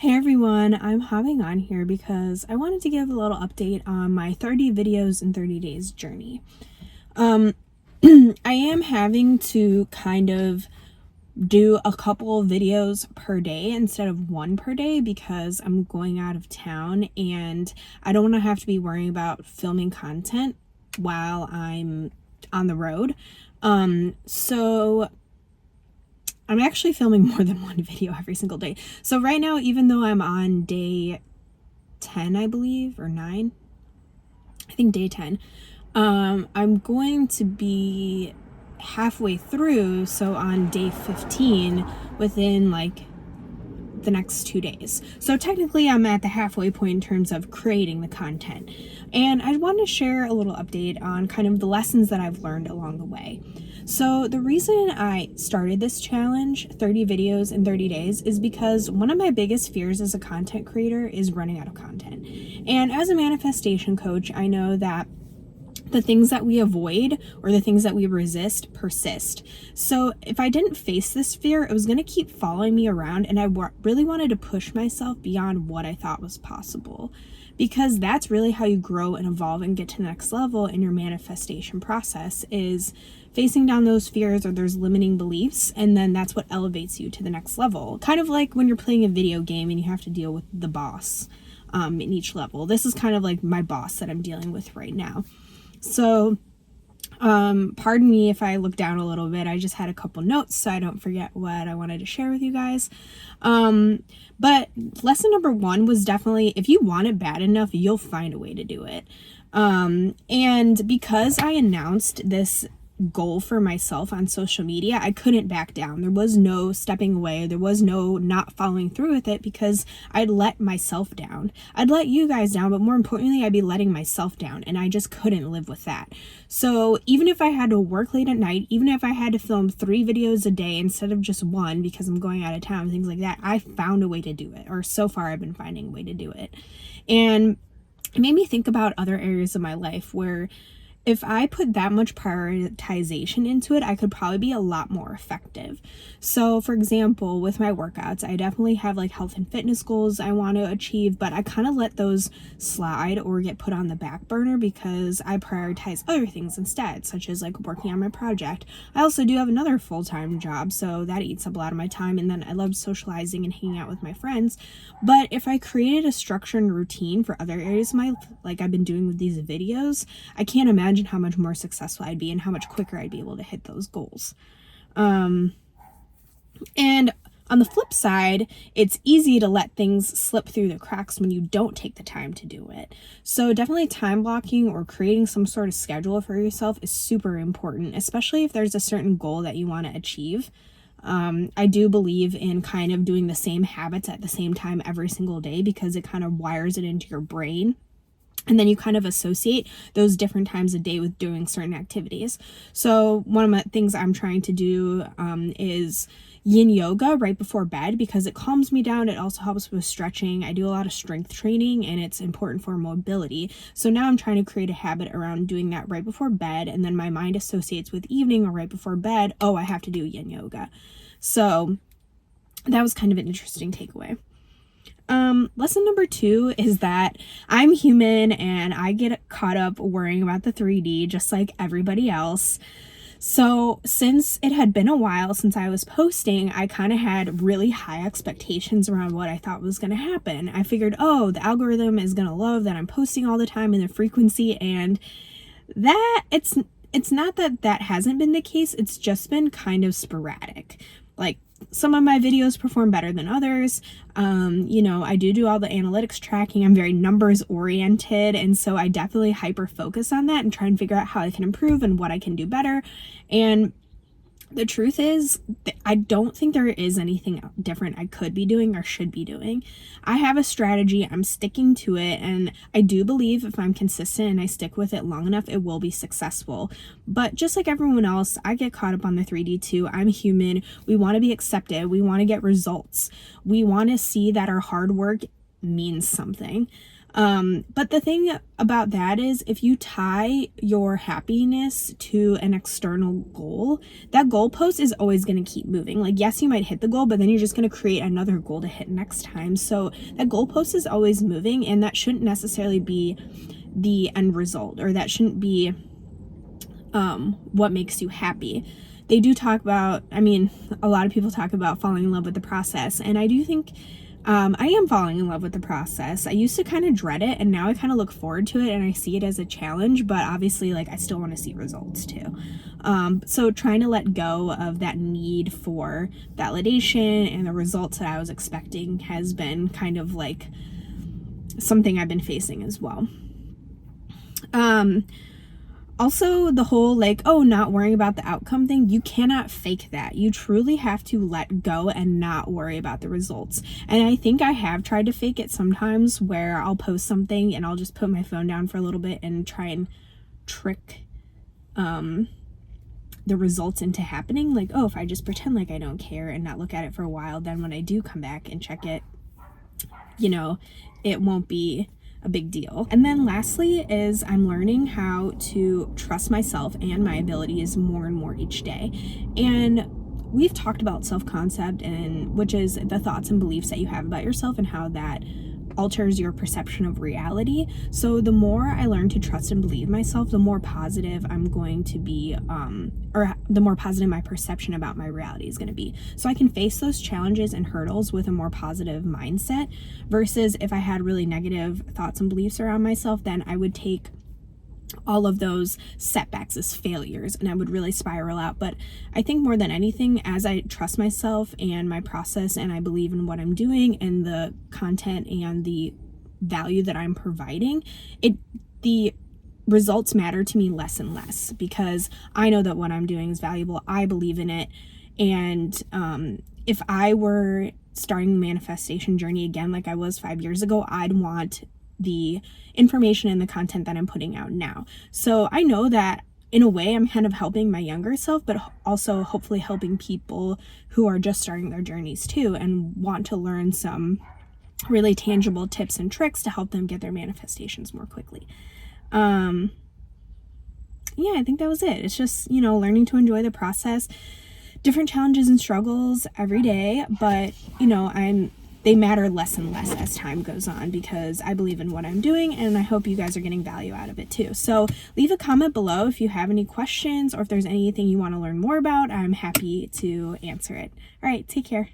Hey everyone, I'm hopping on here because I wanted to give a little update on my 30 videos in 30 days journey. I am having to kind of do a couple of videos per day instead of one per day because I'm going out of town and I don't want to have to be worrying about filming content while I'm on the road. So I'm actually filming more than one video every single day. So right now, even though I'm on day 10, I believe, or 9, I think day 10, I'm going to be halfway through, so on day 15 within like the next 2 days. So technically I'm at the halfway point in terms of creating the content. And I want to share a little update on kind of the lessons that I've learned along the way. So the reason I started this challenge, 30 videos in 30 days, is because one of my biggest fears as a content creator is running out of content. And as a manifestation coach, I know that the things that we avoid or the things that we resist persist. So if I didn't face this fear, it was going to keep following me around, and I really wanted to push myself beyond what I thought was possible, because that's really how you grow and evolve and get to the next level in your manifestation process, is facing down those fears or those limiting beliefs, and then that's what elevates you to the next level. Kind of like when you're playing a video game and you have to deal with the boss in each level. This is kind of like my boss that I'm dealing with right now. So, pardon me if I look down a little bit. I just had a couple notes so I don't forget what I wanted to share with you guys. But lesson number 1 was definitely, if you want it bad enough, you'll find a way to do it. And because I announced this goal for myself on social media, I couldn't back down. There was no stepping away. There was no not following through with it, because I'd let myself down. I'd let you guys down, but more importantly, I'd be letting myself down, and I just couldn't live with that. So even if I had to work late at night, even if I had to film 3 videos a day instead of just 1 because I'm going out of town, things like that, I found a way to do it, or so far I've been finding a way to do it. And it made me think about other areas of my life where if I put that much prioritization into it, I could probably be a lot more effective. So for example, with my workouts, I definitely have like health and fitness goals I want to achieve, but I kind of let those slide or get put on the back burner because I prioritize other things instead, such as like working on my project. I also do have another full-time job, so that eats up a lot of my time, and then I love socializing and hanging out with my friends. But if I created a structure and routine for other areas of my life, like I've been doing with these videos, I can't imagine how much more successful I'd be and how much quicker I'd be able to hit those goals. And on the flip side, it's easy to let things slip through the cracks when you don't take the time to do it. So definitely time blocking or creating some sort of schedule for yourself is super important, especially if there's a certain goal that you want to achieve. I do believe in kind of doing the same habits at the same time every single day, because it kind of wires it into your brain. And then you kind of associate those different times of day with doing certain activities. So one of the things I'm trying to do is yin yoga right before bed, because it calms me down. It also helps with stretching. I do a lot of strength training, and it's important for mobility. So now I'm trying to create a habit around doing that right before bed, and then my mind associates with evening or right before bed, oh, I have to do yin yoga. So that was kind of an interesting takeaway. Lesson number 2 is that I'm human and I get caught up worrying about the 3D just like everybody else. So since it had been a while since I was posting, I kind of had really high expectations around what I thought was going to happen. I figured, oh, the algorithm is going to love that I'm posting all the time and the frequency, and that it's not that that hasn't been the case. It's just been kind of sporadic. Like, some of my videos perform better than others. I do all the analytics tracking. I'm very numbers oriented, and so I definitely hyper focus on that and try and figure out how I can improve and what I can do better. And the truth is, I don't think there is anything different I could be doing or should be doing. I have a strategy, I'm sticking to it, and I do believe if I'm consistent and I stick with it long enough, it will be successful. But just like everyone else, I get caught up on the 3D too. I'm human. We want to be accepted. We want to get results. We want to see that our hard work means something. But the thing about that is, if you tie your happiness to an external goal, that goalpost is always going to keep moving. Like, yes, you might hit the goal, but then you're just going to create another goal to hit next time. So that goalpost is always moving, and that shouldn't necessarily be the end result, or that shouldn't be what makes you happy. They do talk about, I mean, a lot of people talk about falling in love with the process, and I do think I am falling in love with the process. I used to kind of dread it, and now I kind of look forward to it, and I see it as a challenge, but obviously, like, I still want to see results too. So trying to let go of that need for validation and the results that I was expecting has been kind of like something I've been facing as well. Also, the whole like, oh, not worrying about the outcome thing, you cannot fake that. You truly have to let go and not worry about the results. And I think I have tried to fake it sometimes, where I'll post something and I'll just put my phone down for a little bit and try and trick the results into happening. Like, oh, if I just pretend like I don't care and not look at it for a while, then when I do come back and check it, you know, it won't be a big deal. And then lastly is I'm learning how to trust myself and my abilities more and more each day. And we've talked about self-concept, and which is the thoughts and beliefs that you have about yourself and how that alters your perception of reality. So the more I learn to trust and believe myself, the more positive I'm going to be, or the more positive my perception about my reality is going to be. So I can face those challenges and hurdles with a more positive mindset, versus if I had really negative thoughts and beliefs around myself, then I would take all of those setbacks as failures and I would really spiral out. But I think more than anything, as I trust myself and my process, and I believe in what I'm doing and the content and the value that I'm providing, the results matter to me less and less, because I know that what I'm doing is valuable. I believe in it. And if I were starting the manifestation journey again like I was 5 years ago, I'd want the information and the content that I'm putting out now. So I know that in a way I'm kind of helping my younger self, but also hopefully helping people who are just starting their journeys too and want to learn some really tangible tips and tricks to help them get their manifestations more quickly. Yeah, I think that was it. It's just, learning to enjoy the process, different challenges and struggles every day, but they matter less and less as time goes on, because I believe in what I'm doing, and I hope you guys are getting value out of it too. So leave a comment below if you have any questions, or if there's anything you want to learn more about. I'm happy to answer it. All right, take care.